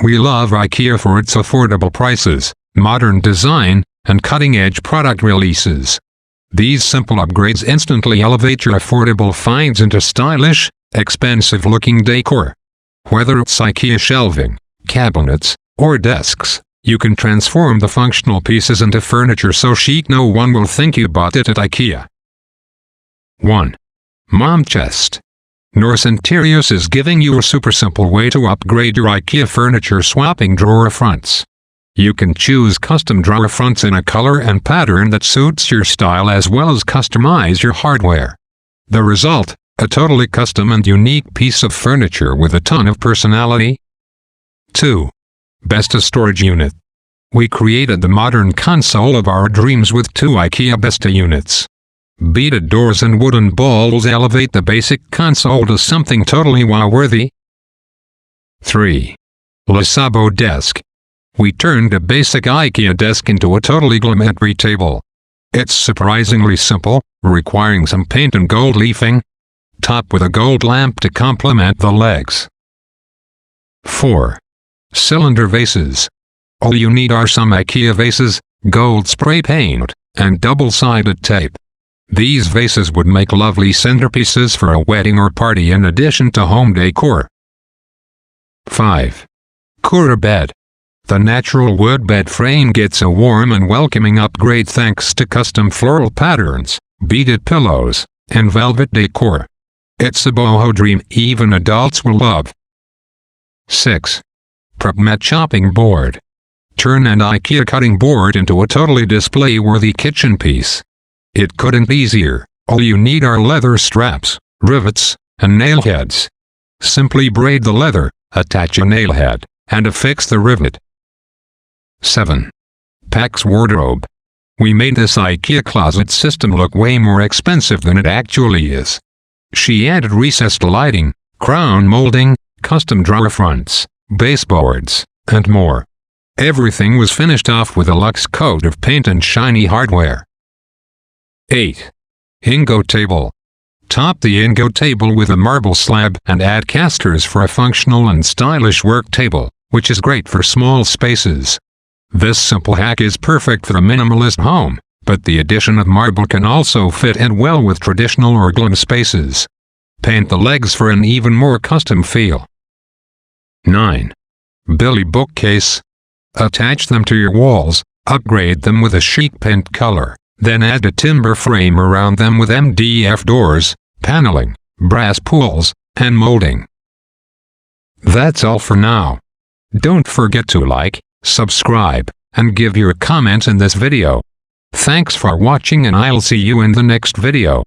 We love IKEA for its affordable prices, modern design, and cutting-edge product releases. These simple upgrades instantly elevate your affordable finds into stylish, expensive-looking decor. Whether it's IKEA shelving, cabinets, or desks, you can transform the functional pieces into furniture so chic no one will think you bought it at IKEA. 1. Mom Chest. Norse Interiors is giving you a super simple way to upgrade your IKEA furniture swapping drawer fronts. You can choose custom drawer fronts in a color and pattern that suits your style as well as customize your hardware. The result, a totally custom and unique piece of furniture with a ton of personality. 2. Besta Storage Unit. We created the modern console of our dreams with 2 IKEA Besta units. Beaded doors and wooden balls elevate the basic console to something totally wow-worthy. 3. Le Sabot Desk. We turned a basic IKEA desk into a totally glamoury table. It's surprisingly simple, requiring some paint and gold leafing, topped with a gold lamp to complement the legs. 4. Cylinder Vases. All you need are some IKEA vases, gold spray paint, and double-sided tape. These vases would make lovely centerpieces for a wedding or party in addition to home decor. 5. Cura Bed. The natural wood bed frame gets a warm and welcoming upgrade thanks to custom floral patterns, beaded pillows, and velvet decor. It's a boho dream even adults will love. 6. PrepMat Chopping Board. Turn an IKEA cutting board into a totally display-worthy kitchen piece. It couldn't be easier. All you need are leather straps, rivets, and nail heads. Simply braid the leather, attach a nail head, and affix the rivet. 7. Pax Wardrobe. We made this IKEA closet system look way more expensive than it actually is. She added recessed lighting, crown molding, custom drawer fronts, baseboards, and more. Everything was finished off with a luxe coat of paint and shiny hardware. 8. Hingo Table. Top the Hingo Table with a marble slab and add casters for a functional and stylish work table, which is great for small spaces. This simple hack is perfect for a minimalist home, but the addition of marble can also fit in well with traditional or glam spaces. Paint the legs for an even more custom feel. 9. Billy Bookcase. Attach them to your walls, upgrade them with a chic paint color. Then add a timber frame around them with MDF doors, paneling, brass pulls, and molding. That's all for now. Don't forget to like, subscribe, and give your comments in this video. Thanks for watching and I'll see you in the next video.